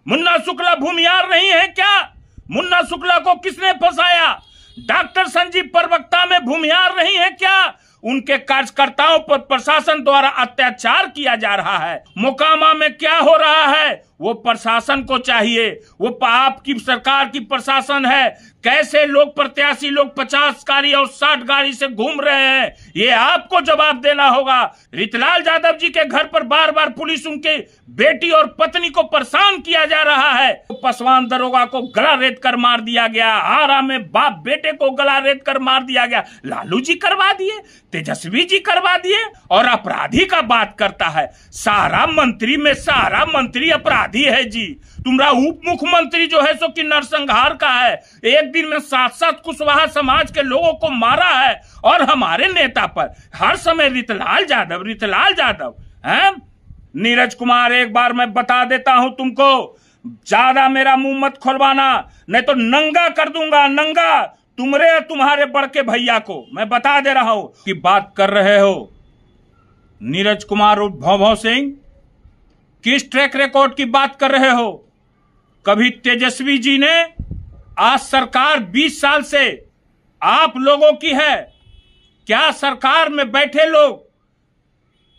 मुन्ना शुक्ला भूमिहार नहीं है क्या? मुन्ना शुक्ला को किसने फंसाया? डॉक्टर संजीव प्रवक्ता में भूमिहार नहीं है क्या? उनके कार्यकर्ताओं पर प्रशासन द्वारा अत्याचार किया जा रहा है। मोकामा में क्या हो रहा है वो प्रशासन को चाहिए। वो आपकी सरकार की प्रशासन है। कैसे लोग प्रत्याशी लोग 50 गाड़ी और 60 गाड़ी से घूम रहे हैं, ये आपको जवाब देना होगा। रितलाल यादव जी के घर पर बार बार पुलिस उनके बेटी और पत्नी को परेशान किया जा रहा है। पासवान दरोगा को गला रेत कर मार दिया गया। आरा में बाप बेटे को गला रेत कर मार दिया गया। लालू जी करवा दिए, तेजस्वी जी करवा दिए, और अपराधी का बात करता है। सारा मंत्री में सारा मंत्री अपराधी है जी। तुम्हारा उप मुख्यमंत्री जो है सो कि नरसंहार का है। एक दिन में 7-7 कुशवाहा समाज के लोगों को मारा है, और हमारे नेता पर हर समय रितलाल यादव हैं। नीरज कुमार, एक बार मैं बता देता हूं तुमको, ज्यादा मेरा मुंह मत खोलवाना, नहीं तो नंगा कर दूंगा, नंगा तुम्हारे बड़के भैया को। मैं बता दे रहा हूं कि बात कर रहे हो नीरज कुमार उर्फ भौभौ सिंह, किस ट्रैक रिकॉर्ड की बात कर रहे हो? कभी तेजस्वी जी ने, आज सरकार 20 साल से आप लोगों की है, क्या सरकार में बैठे लोग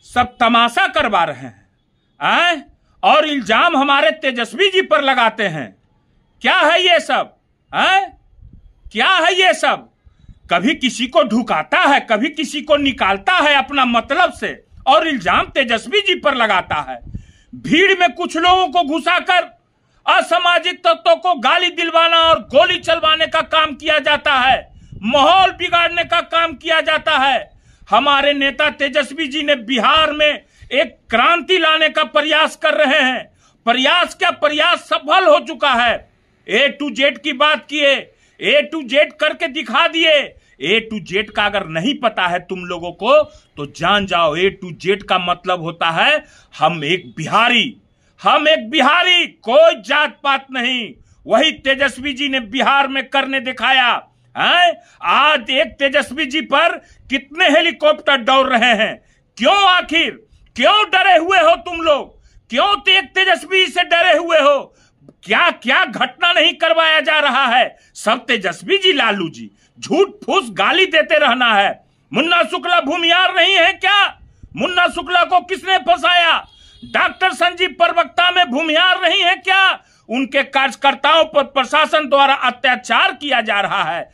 सब तमाशा करवा रहे हैं और इल्जाम हमारे तेजस्वी जी पर लगाते हैं? क्या है ये सब? क्या है ये सब? कभी किसी को ढुकाता है, कभी किसी को निकालता है अपना मतलब से, और इल्जाम तेजस्वी जी पर लगाता है। भीड़ में कुछ लोगों को घुसाकर असामाजिक तत्वों को गाली दिलवाना और गोली चलवाने का काम किया जाता है, माहौल बिगाड़ने का काम किया जाता है। हमारे नेता तेजस्वी जी ने बिहार में एक क्रांति लाने का प्रयास कर रहे हैं। प्रयास क्या, प्रयास सफल हो चुका है। A to Z की बात किए, A to Z करके दिखा दिए। A to Z का अगर नहीं पता है तुम लोगों को तो जान जाओ, A to Z का मतलब होता है हम एक बिहारी, कोई जात पात नहीं। वही तेजस्वी जी ने बिहार में करने दिखाया है। आज एक तेजस्वी जी पर कितने हेलीकॉप्टर दौड़ रहे हैं? क्यों, आखिर क्यों डरे हुए हो तुम लोग? क्यों एक तेजस्वी से डरे हुए हो? क्या क्या घटना नहीं करवाया जा रहा है? सब तेजस्वी जी, लालू जी, झूठ फूस गाली देते रहना है। मुन्ना शुक्ला भूमिहार नहीं है क्या? मुन्ना शुक्ला को किसने फंसाया? डॉक्टर संजीव प्रवक्ता में भूमिहार नहीं है क्या? उनके कार्यकर्ताओं पर प्रशासन द्वारा अत्याचार किया जा रहा है।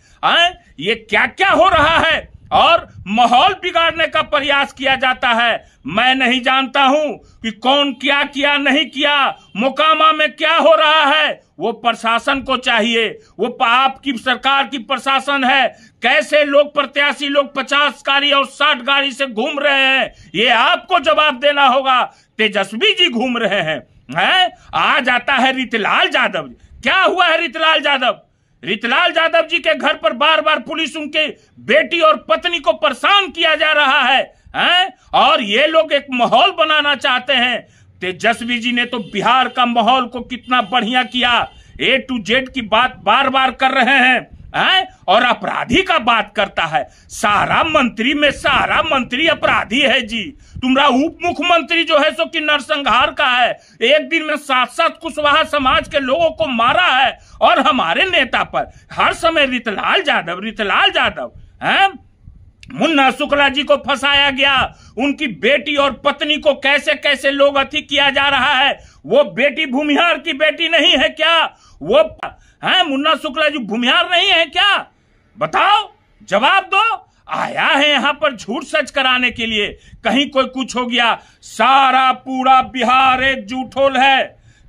ये क्या क्या हो रहा है, और माहौल बिगाड़ने का प्रयास किया जाता है। मैं नहीं जानता हूं कि कौन क्या किया नहीं किया। मोकामा में क्या हो रहा है वो प्रशासन को चाहिए। वो आपकी सरकार की प्रशासन है। कैसे लोग प्रत्याशी लोग 50 गाड़ी और 60 गाड़ी से घूम रहे हैं, ये आपको जवाब देना होगा। तेजस्वी जी घूम रहे हैं। आ जाता है रितलाल यादव। क्या हुआ है रितलाल यादव जी के घर पर बार बार पुलिस उनके बेटी और पत्नी को परेशान किया जा रहा है, और ये लोग एक माहौल बनाना चाहते हैं। तेजस्वी जी ने तो बिहार का माहौल को कितना बढ़िया किया। A to Z की बात बार बार कर रहे हैं, और अपराधी का बात करता है। सारा मंत्री में सारा मंत्री अपराधी है जी। तुम्हारा उप मुख्यमंत्री जो है सो कि नरसंहार का है। एक दिन में 7-7 कुशवाहा समाज के लोगों को मारा है, और हमारे नेता पर हर समय रितलाल यादव हैं। मुन्ना शुक्ला जी को फंसाया गया। उनकी बेटी और पत्नी को कैसे कैसे लोग अति किया जा रहा है। वो बेटी भूमिहार की बेटी नहीं है क्या? वो मुन्ना शुक्ला जी भूमिहार नहीं है क्या? बताओ, जवाब दो। आया है यहाँ पर झूठ सच कराने के लिए। कहीं कोई कुछ हो गया, सारा पूरा बिहार एक झूठोल है।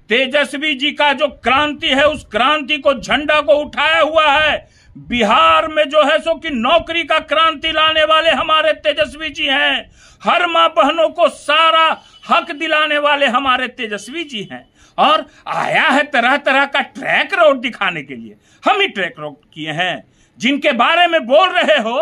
तेजस्वी जी का जो क्रांति है, उस क्रांति को, झंडा को उठाया हुआ है। बिहार में जो है सो कि नौकरी का क्रांति लाने वाले हमारे तेजस्वी जी हैं। हर मां बहनों को सारा हक दिलाने वाले हमारे तेजस्वी जी हैं। और आया है तरह तरह का ट्रैक रोड दिखाने के लिए। हम ही ट्रैक रोड किए हैं। जिनके बारे में बोल रहे हो,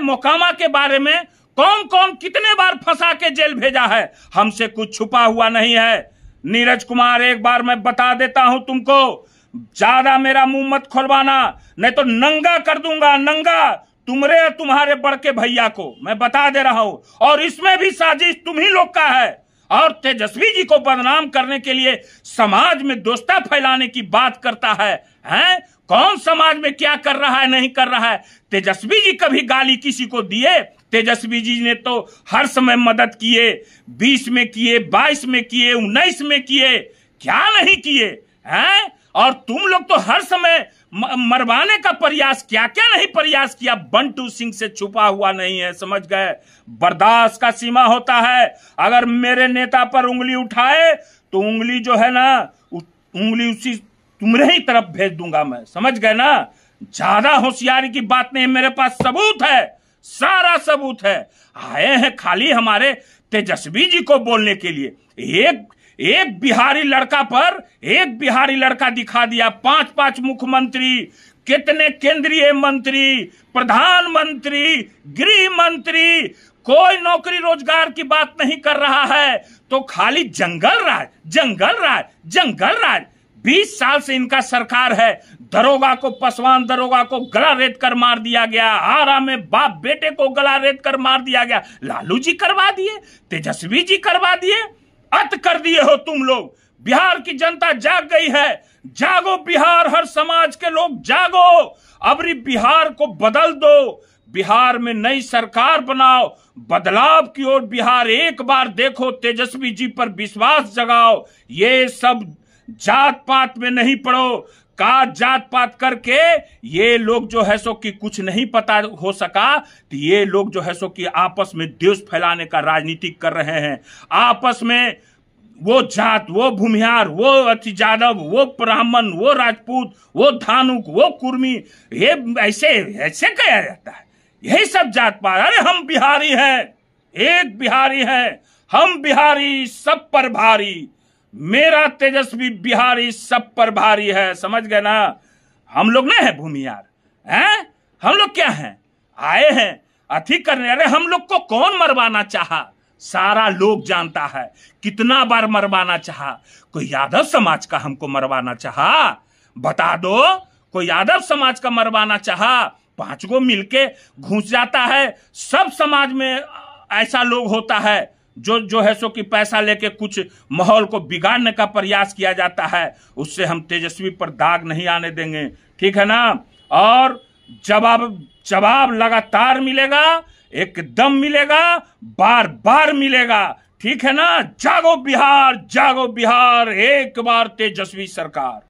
मोकामा के बारे में, कौन कौन कितने बार फंसा के जेल भेजा है, हमसे कुछ छुपा हुआ नहीं है। नीरज कुमार, एक बार मैं बता देता हूं तुमको, ज्यादा मेरा मुंह मत खोलवाना, नहीं तो नंगा कर दूंगा, नंगा तुम्हारे बड़के भैया को। मैं बता दे रहा हूं, और इसमें भी साजिश तुम ही लोग का है। और तेजस्वी जी को बदनाम करने के लिए समाज में दोस्ता फैलाने की बात करता है। हैं? कौन समाज में क्या कर रहा है, नहीं कर रहा है? तेजस्वी जी कभी गाली किसी को दिए? तेजस्वी जी ने तो हर समय मदद किए, 20 में किए, 22 में किए, 19 में किए, क्या नहीं किए हैं? और तुम लोग तो हर समय मरवाने का प्रयास, क्या क्या नहीं प्रयास किया। बंटू सिंह से छुपा हुआ नहीं है, समझ गए? बर्दाश्त का सीमा होता है। अगर मेरे नेता पर उंगली उठाए तो उंगली जो है ना, उंगली उसी तुम्हारे ही तरफ भेज दूंगा मैं, समझ गए ना? ज्यादा होशियारी की बात नहीं, मेरे पास सबूत है, सारा सबूत है। आए हैं खाली हमारे तेजस्वी जी को बोलने के लिए। एक बिहारी लड़का पर एक बिहारी लड़का दिखा दिया, 5-5 मुख्यमंत्री, कितने केंद्रीय मंत्री, प्रधानमंत्री, गृह मंत्री, कोई नौकरी रोजगार की बात नहीं कर रहा है, तो खाली जंगल राज, जंगल राज, जंगल राज। 20 साल से इनका सरकार है। दरोगा को, पसवान दरोगा को गला रेत कर मार दिया गया, आरा में बाप बेटे को गला रेत कर मार दिया गया। लालू जी करवा दिए, तेजस्वी जी करवा दिए, अत कर दिए हो तुम लोग। बिहार की जनता जाग गई है। जागो बिहार, हर समाज के लोग जागो, अबरी बिहार को बदल दो, बिहार में नई सरकार बनाओ, बदलाव की ओर बिहार एक बार देखो, तेजस्वी जी पर विश्वास जगाओ। ये सब जात पात में नहीं पड़ो, का जात पात करके ये लोग जो है सो कि कुछ नहीं पता हो सका, तो ये लोग जो है सो कि आपस में द्वेष फैलाने का राजनीति कर रहे हैं। आपस में वो जात, वो भूमिहार, वो अति यादव, वो ब्राह्मण, वो राजपूत, वो धानुक, वो कुर्मी, ये ऐसे ऐसे कहा जाता है। यही सब जात पात। अरे हम बिहारी हैं, एक बिहारी हैं, हम बिहारी सब पर भारी, मेरा तेजस्वी बिहारी सब पर भारी है, समझ गए ना? हम लोग नहीं है भूमिहार हैं? हम लोग क्या हैं? आए हैं अथी करने। अरे हम लोग को कौन मरवाना चाहा? सारा लोग जानता है, कितना बार मरवाना चाहा। कोई यादव समाज का हमको मरवाना चाहा? बता दो, कोई यादव समाज का मरवाना चाहा? 5 गो मिलके घुस जाता है। सब समाज में ऐसा लोग होता है जो है सो कि पैसा लेके कुछ माहौल को बिगाड़ने का प्रयास किया जाता है। उससे हम तेजस्वी पर दाग नहीं आने देंगे, ठीक है ना? और जवाब लगातार मिलेगा, एकदम मिलेगा, बार बार मिलेगा, ठीक है ना? जागो बिहार, जागो बिहार, एक बार तेजस्वी सरकार।